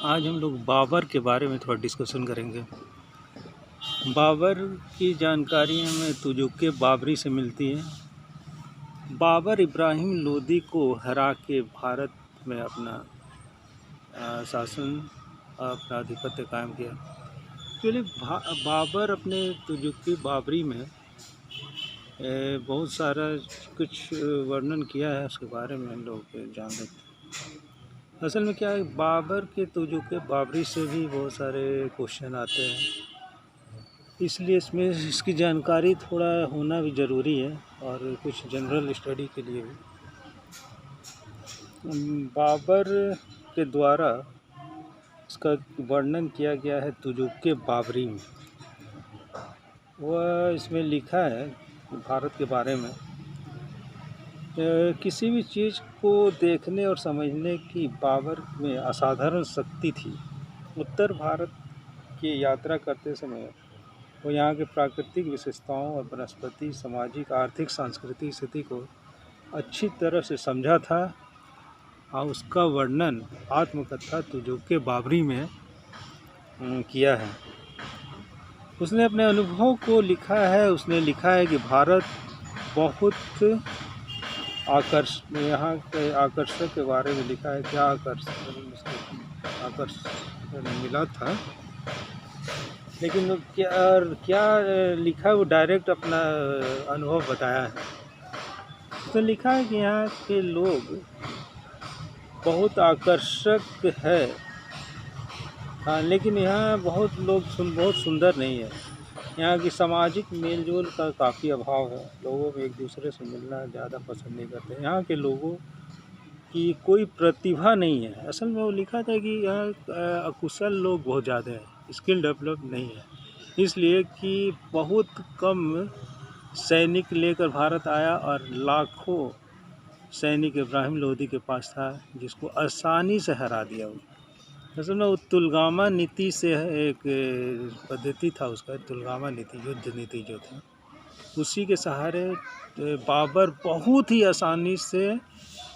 आज हम लोग बाबर के बारे में थोड़ा डिस्कशन करेंगे। बाबर की जानकारी हमें तुजुक बाबरी से मिलती है। बाबर इब्राहिम लोदी को हरा के भारत में अपना शासन, अपना आधिपत्य कायम किया। एक्चुअली बाबर अपने तुजुक बाबरी में बहुत सारा कुछ वर्णन किया है, उसके बारे में हम लोग जान सकते हैं। असल में क्या है, बाबर के तुजुक बाबरी से भी बहुत सारे क्वेश्चन आते हैं, इसलिए इसमें इसकी जानकारी थोड़ा होना भी ज़रूरी है और कुछ जनरल स्टडी के लिए भी। बाबर के द्वारा इसका वर्णन किया गया है तुजुक बाबरी में। वह इसमें लिखा है भारत के बारे में, किसी भी चीज़ को देखने और समझने की बाबर में असाधारण शक्ति थी। उत्तर भारत की यात्रा करते समय वो यहाँ के प्राकृतिक विशेषताओं और वनस्पति, सामाजिक, आर्थिक, सांस्कृतिक स्थिति को अच्छी तरह से समझा था और उसका वर्णन आत्मकथा तुजुक बाबरी में किया है। उसने अपने अनुभव को लिखा है। उसने लिखा है कि भारत बहुत यहाँ के आकर्षक के बारे में लिखा है। क्या आकर्षण मिला था, लेकिन क्या लिखा, वो डायरेक्ट अपना अनुभव बताया है। उसने लिखा है कि यहाँ के लोग बहुत आकर्षक है, हाँ, लेकिन यहाँ बहुत सुंदर नहीं है। यहाँ की सामाजिक मेलजोल का काफ़ी अभाव है। लोगों में एक दूसरे से मिलना ज़्यादा पसंद नहीं करते। यहाँ के लोगों की कोई प्रतिभा नहीं है। असल में वो लिखा था कि यहाँ अकुशल लोग बहुत ज़्यादा हैं, स्किल डेवलप नहीं है, इसलिए कि बहुत कम सैनिक लेकर भारत आया और लाखों सैनिक इब्राहिम लोदी के पास था, जिसको आसानी से हरा दिया। असल में वो तुलगामा नीति से एक पद्धति था उसका, तुलगामा नीति, युद्ध नीति जो था, उसी के सहारे बाबर बहुत ही आसानी से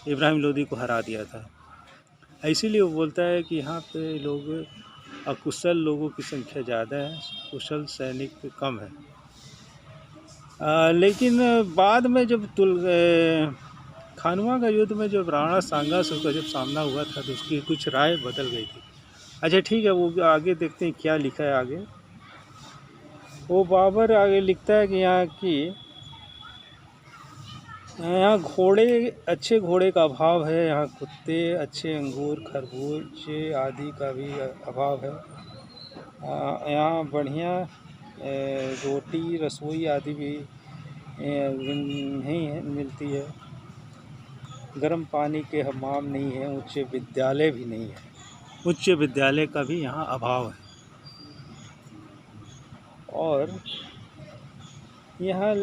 इब्राहिम लोदी को हरा दिया था। इसीलिए वो बोलता है कि यहाँ पे लोग अकुशल लोगों की संख्या ज़्यादा है, कुशल सैनिक कम है। लेकिन बाद में जब खानवा का युद्ध में जब राणा सांगा से उसका जब सामना हुआ था तो उसकी कुछ राय बदल गई थी। अच्छा ठीक है, वो आगे देखते हैं क्या लिखा है आगे। वो बाबर आगे लिखता है कि यहाँ अच्छे घोड़े का अभाव है। यहाँ कुत्ते, अच्छे अंगूर, खरबूजे आदि का भी अभाव है। यहाँ बढ़िया रोटी, रसोई आदि भी नहीं मिलती है। गर्म पानी के हमाम नहीं है। उच्च विद्यालय भी नहीं है। उच्च विद्यालय का भी यहाँ अभाव है। और यहाँ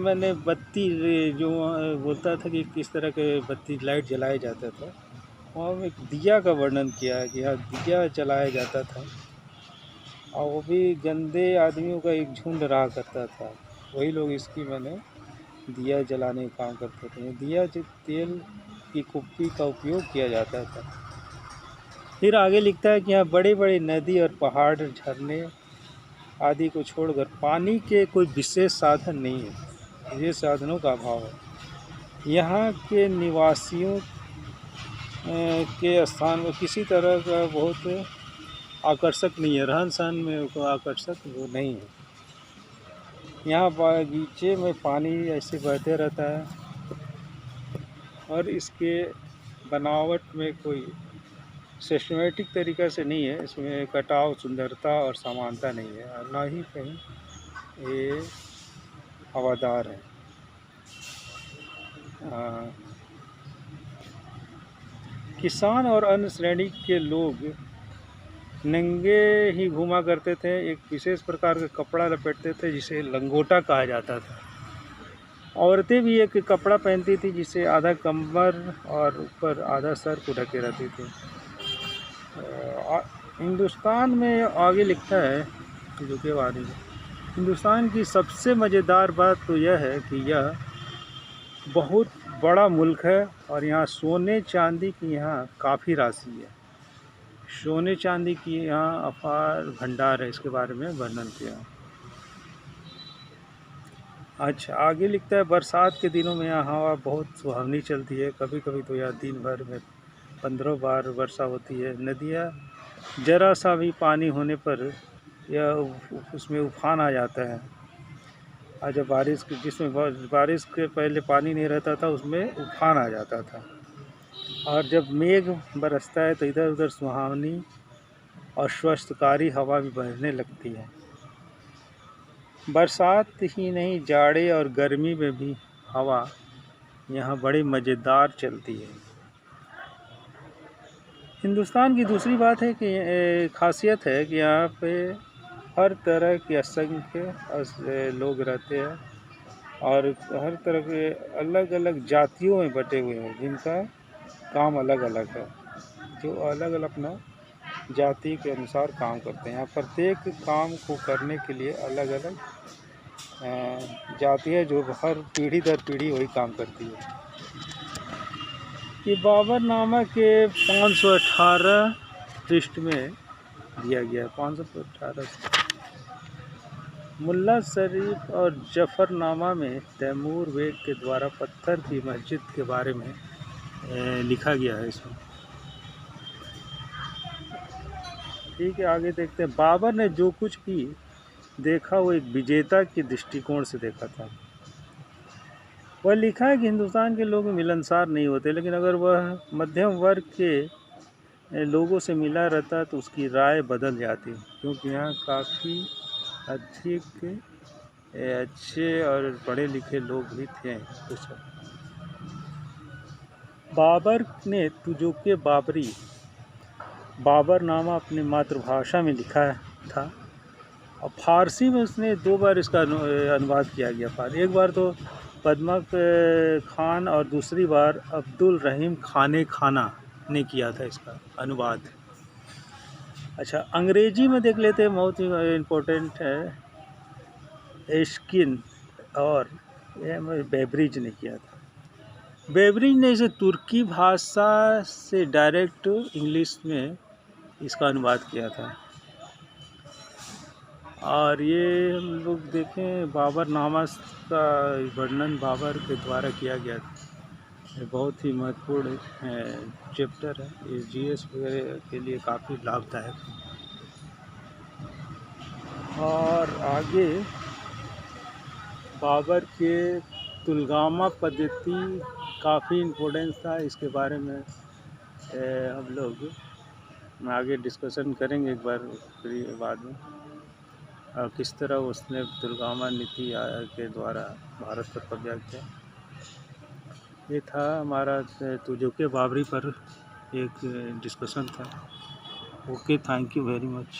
मैंने बत्ती जो बोलता था कि किस तरह के बत्ती लाइट जलाया जाता था, वहाँ में एक दिया का वर्णन किया है कि यहाँ दिया जलाया जाता था और वो भी गंदे आदमियों का एक झुंड रहा करता था। वही लोग इसकी दिया जलाने का काम करते थे। दिया जो तेल की कुप्पी का उपयोग किया जाता था। फिर आगे लिखता है कि यहाँ बड़े बड़े नदी और पहाड़, झरने आदि को छोड़कर पानी के कोई विशेष साधन नहीं है। ये साधनों का अभाव है। यहाँ के निवासियों के स्थान में किसी तरह का बहुत आकर्षक नहीं है। रहन सहन में कोई आकर्षक वो नहीं है। यहाँ बागीचे में पानी ऐसे बहते रहता है और इसके बनावट में कोई सिस्टमेटिक तरीक़ा से नहीं है। इसमें कटाव, सुंदरता और समानता नहीं है और ना ही कहीं ये हवादार है। किसान और अन्य श्रेणी के लोग नंगे ही घूमा करते थे। एक विशेष प्रकार का कपड़ा लपेटते थे जिसे लंगोटा कहा जाता था। औरतें भी एक कपड़ा पहनती थी जिसे आधा कमर और ऊपर आधा सर को ढके रहती थी। हिंदुस्तान में आगे लिखता है जो के बारे में, हिंदुस्तान की सबसे मज़ेदार बात तो यह है कि यह बहुत बड़ा मुल्क है और यहाँ सोने चांदी की यहाँ काफ़ी राशि है। सोने चांदी की यहाँ अपार भंडार है, इसके बारे में वर्णन किया। अच्छा, आगे लिखता है, बरसात के दिनों में यहाँ हवा बहुत सुहावनी चलती है। कभी कभी तो यहाँ दिन भर में 15 बार वर्षा होती है। नदियाँ जरा सा भी पानी होने पर यह उसमें उफान आ जाता है। आज जब जिसमें बारिश के पहले पानी नहीं रहता था, उसमें उफान आ जाता था। और जब मेघ बरसता है तो इधर उधर सुहावनी और स्वस्थकारी हवा भी बहने लगती है। बरसात ही नहीं, जाड़े और गर्मी में भी हवा यहाँ बड़ी मज़ेदार चलती है। हिंदुस्तान की दूसरी बात है कि खासियत है कि यहाँ पे हर तरह के असंख्य लोग रहते हैं और हर तरह के अलग अलग जातियों में बटे हुए हैं, जिनका काम अलग अलग है, जो अलग अलग अपना जाति के अनुसार काम करते हैं। यहाँ प्रत्येक काम को करने के लिए अलग अलग जाति है, जो हर पीढ़ी दर पीढ़ी वही काम करती है। ये बाबरनामा के 518 पृष्ठ में दिया गया है। 518 मुल्ला शरीफ और जफरनामा में तैमूर बेग के द्वारा पत्थर की मस्जिद के बारे में लिखा गया है इसमें। ठीक है, आगे देखते हैं। बाबर ने जो कुछ भी देखा वो एक विजेता के दृष्टिकोण से देखा था। वह लिखा है कि हिंदुस्तान के लोग मिलनसार नहीं होते, लेकिन अगर वह मध्यम वर्ग के लोगों से मिला रहता तो उसकी राय बदल जाती, क्योंकि यहाँ काफ़ी अधिक अच्छे और पढ़े लिखे लोग भी थे। बाबर ने तुजुके बाबरी बाबरनामा अपनी मातृभाषा में लिखा था और फारसी में उसने 2 बार इसका अनुवाद किया गया। एक बार तो पद्मक खान और दूसरी बार अब्दुल रहीम खाने खाना ने किया था इसका अनुवाद। अच्छा, अंग्रेजी में देख लेते हैं, बहुत ही इम्पोर्टेंट है, एस्किन और बेब्रिज ने किया था। बेब्रिज ने इसे तुर्की भाषा से डायरेक्ट इंग्लिश में इसका अनुवाद किया था। और ये हम लोग देखें, बाबरनामा का वर्णन बाबर के द्वारा किया गया था। ये बहुत ही महत्वपूर्ण चैप्टर है, ये जीएस वगैरह के लिए काफ़ी लाभदायक है। और आगे बाबर के तुलगामा पद्धति काफ़ी इम्पोर्टेंस था, इसके बारे में हम लोग आगे डिस्कशन करेंगे एक बार फिर बाद में। और किस तरह उसने तुलगामा नीति के द्वारा भारत पर कब्जा किया। ये था हमारा तुजुके बाबरी पर एक डिस्कशन था। Okay, thank you very much.